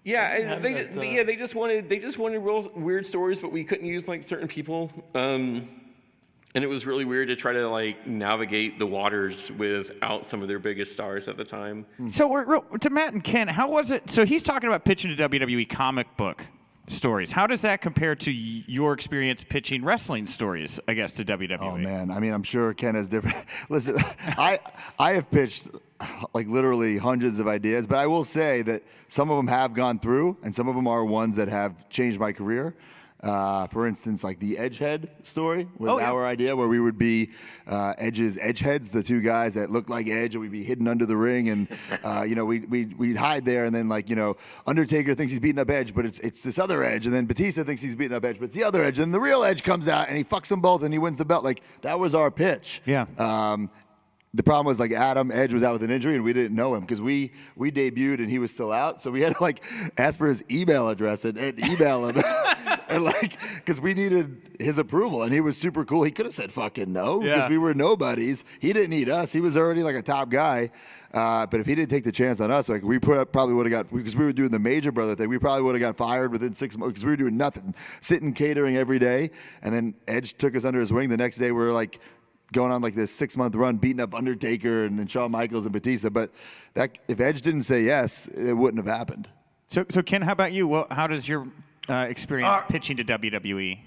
Yeah, they just wanted real weird stories, but we couldn't use like certain people. And it was really weird to try to like navigate the waters without some of their biggest stars at the time. So to Matt and Ken, how was it? So he's talking about pitching to WWE comic book stories. How does that compare to your experience pitching wrestling stories, I guess, to WWE? Oh man, I mean, I'm sure Ken has different. Listen, I have pitched like literally hundreds of ideas, but I will say that some of them have gone through, and some of them are ones that have changed my career. For instance, like the Edgehead story was our idea, where we would be Edge's Edgeheads, the two guys that looked like Edge, and we'd be hidden under the ring, and we'd hide there, and then Undertaker thinks he's beating up Edge, but it's this other Edge, and then Batista thinks he's beating up Edge, but it's the other Edge, and the real Edge comes out and he fucks them both and he wins the belt. Like that was our pitch. Yeah. The problem was like Edge was out with an injury and we didn't know him because we debuted and he was still out, so we had to like ask for his email address and email him and because we needed his approval, and he was super cool. He could have said fucking no because we were nobodies. He didn't need us. He was already like a top guy. But if he didn't take the chance on us, like we probably would have got, because we were doing the Major Brother thing, we probably would have got fired within 6 months because we were doing nothing, sitting catering every day. And then Edge took us under his wing. The next day we were like going on like this 6-month run, beating up Undertaker and then Shawn Michaels and Batista. But that, if Edge didn't say yes, it wouldn't have happened. So Ken, how about you? Well, how does your experience pitching to WWE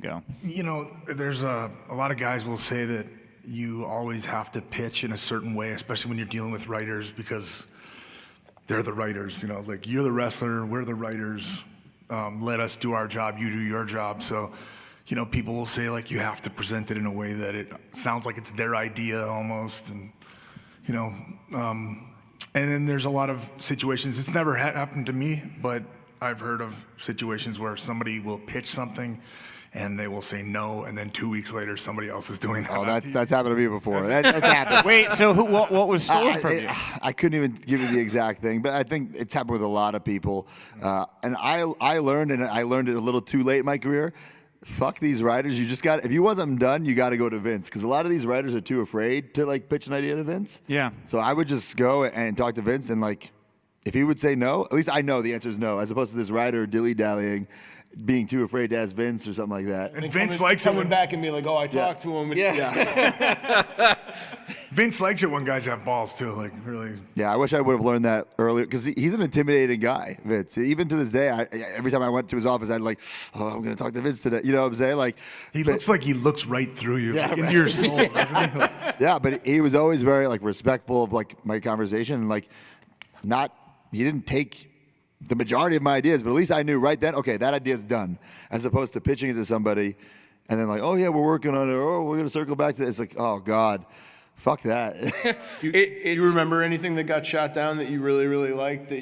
go? You know, there's a lot of guys will say that you always have to pitch in a certain way, especially when you're dealing with writers, because they're the writers. You know, like you're the wrestler, we're the writers. Let us do our job, you do your job. So, you know, people will say like you have to present it in a way that it sounds like it's their idea almost, and you know, and then there's a lot of situations. It's never happened to me, but I've heard of situations where somebody will pitch something and they will say no, and then 2 weeks later somebody else is doing that. Oh, that's happened to me before. That's happened. Wait, so what was stolen from you? I couldn't even give you the exact thing, but I think it's happened with a lot of people. And I learned it a little too late in my career. Fuck these writers. You just got, if you want something done, you got to go to Vince, because a lot of these writers are too afraid to like pitch an idea to Vince. Yeah. So I would just go and talk to Vince, and like, if he would say no, at least I know the answer is no, as opposed to this writer dilly-dallying, being too afraid to ask Vince or something like that. And Vince likes coming back and being like, oh, I talked to him. Vince likes it when guys have balls too, like really. Yeah, I wish I would have learned that earlier, because he's an intimidating guy, Vince. Even to this day, every time I went to his office, I'd like, oh, I'm going to talk to Vince today. You know what I'm saying? Like, he looks like he looks right through you, into your soul, doesn't he? Yeah, but he was always very like respectful of like my conversation, and like he didn't take the majority of my ideas, but at least I knew right then, okay, that idea's done, as opposed to pitching it to somebody and then like, oh yeah, we're working on it, or we're going to circle back to this. Like, oh God, fuck that. You remember anything that got shot down that you really, really liked that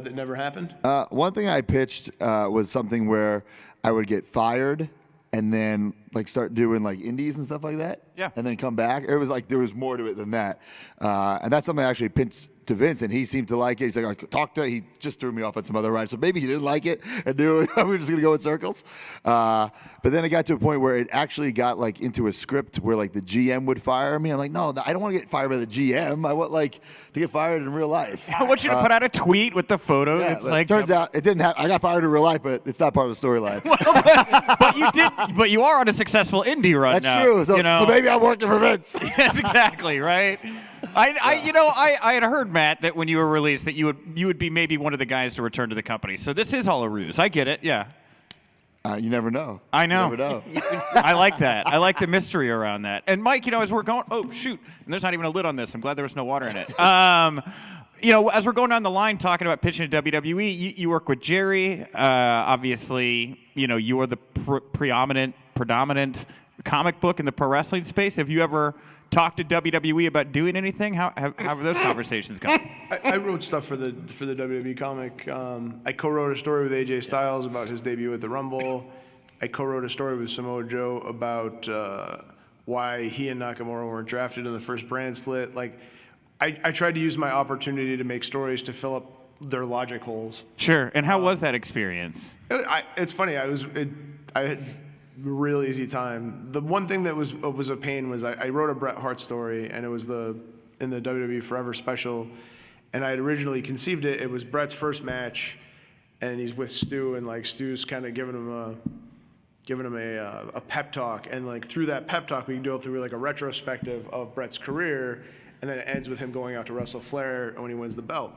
that never happened? One thing I pitched was something where I would get fired and then like start doing like indies and stuff like that. Yeah. And then come back. It was like there was more to it than that. And that's something I actually pitched to Vince, and he seemed to like it. He's like, he just threw me off on some other writers, so maybe he didn't like it and knew we were just gonna go in circles. But then it got to a point where it actually got like into a script where like the GM would fire me. I'm like, no, I don't want to get fired by the GM. I want like to get fired in real life. I want you to put out a tweet with the photo. Yeah, it's like, turns out it didn't happen. I got fired in real life, but it's not part of the storyline. but you did. But you are on a successful indie run now. That's true. So, you know? So maybe I'm working for Vince. Yes, exactly. Right. I had heard, Matt, that when you were released that you would be maybe one of the guys to return to the company. So this is all a ruse. I get it. Yeah. You never know. I know. You never know. I like that. I like the mystery around that. And Mike, as we're going, oh shoot, and there's not even a lid on this. I'm glad there was no water in it. As we're going down the line talking about pitching to WWE, you work with Jerry. Obviously, you are the predominant comic book in the pro wrestling space. Have you ever talked to WWE about doing anything? How have those conversations gone? I wrote stuff for the WWE comic. I co-wrote a story with AJ Styles about his debut at the Rumble. I co-wrote a story with Samoa Joe about why he and Nakamura weren't drafted in the first brand split. Like, I tried to use my opportunity to make stories to fill up their logic holes. Sure. And how was that experience? It's funny. I had a real easy time. The one thing that was a pain was I wrote a Bret Hart story, and it was in the WWE Forever special, And I had originally conceived it. It was Brett's first match, and he's with Stu, and like Stu's kind of giving him a pep talk, and like through that pep talk, we can go through like a retrospective of Brett's career, and then it ends with him going out to wrestle Flair when he wins the belt.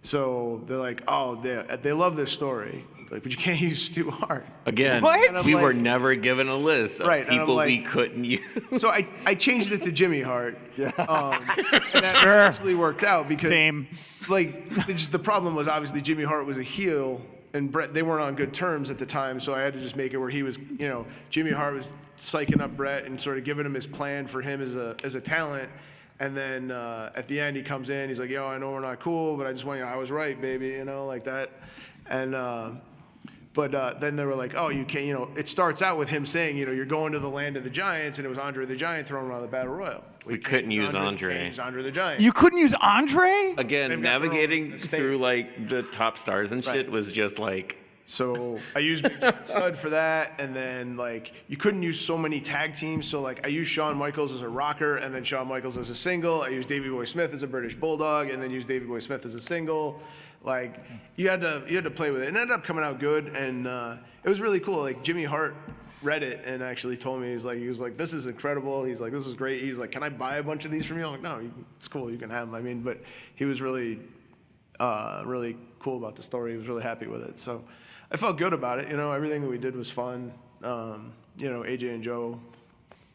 So they're like, oh, they love this story, like, but you can't use Stu Hart. Again, What? we like- were never given a list of Right, and I'm people we like- couldn't use. So I changed it to Jimmy Hart. And that actually worked out because Same. like the problem was obviously Jimmy Hart was a heel and Brett, they weren't on good terms at the time, so I had to just make it where he was, Jimmy Hart was psyching up Brett and sort of giving him his plan for him as a talent. And then at the end he comes in, he's like, yo, I know we're not cool, but I just want you, I was right, baby, like that. And but then they were like, oh, you can't, it starts out with him saying, you're going to the land of the giants, and it was Andre the Giant throwing him out of the Battle Royal. We couldn't use Andre. Can't use Andre the Giant. You couldn't use Andre? Again, They've got their own navigating estate. through like the top stars and shit Right. was just like, So I used Big John Studd for that, and then like you couldn't use so many tag teams. So like I used Shawn Michaels as a rocker, and then Shawn Michaels as a single. I used Davey Boy Smith as a British Bulldog, and then used Davey Boy Smith as a single. Like you had to play with it, and it ended up coming out good, and it was really cool. Like Jimmy Hart read it and actually told me, he was like, this is incredible. He's like, this is great. He's like, can I buy a bunch of these from you? I'm like, no, it's cool. You can have them. I mean, but he was really, really cool about the story. He was really happy with it. So I felt good about it. Everything that we did was fun. AJ and Joe,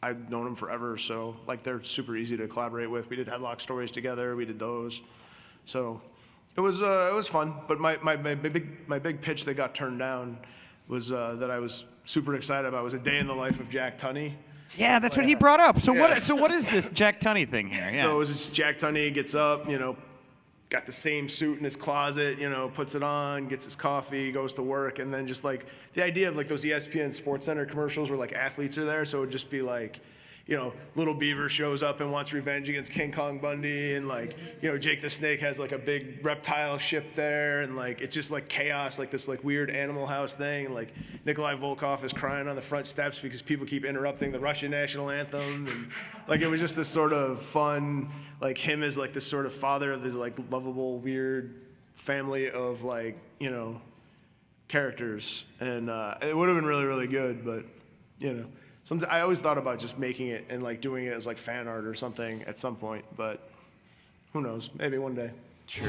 I've known them forever. So like, they're super easy to collaborate with. We did Headlocked stories together. We did those. So it was fun. But my big pitch that got turned down was that I was super excited about was A Day in the Life of Jack Tunney. Yeah, that's what he brought up. So Yeah. what is this Jack Tunney thing here? Yeah. So it was just Jack Tunney gets up, got the same suit in his closet, puts it on, gets his coffee, goes to work, and then just like the idea of like those ESPN Sports Center commercials where like athletes are there, so it would just be like, Little Beaver shows up and wants revenge against King Kong Bundy, and like, Jake the Snake has like a big reptile ship there, and like it's just like chaos, like this like weird Animal House thing, and like Nikolai Volkov is crying on the front steps because people keep interrupting the Russian national anthem, and like it was just this sort of fun, like him as like this sort of father of this like lovable weird family of like characters, and it would have been really, really good, but I always thought about just making it and like doing it as like fan art or something at some point, but who knows? Maybe one day. Sure.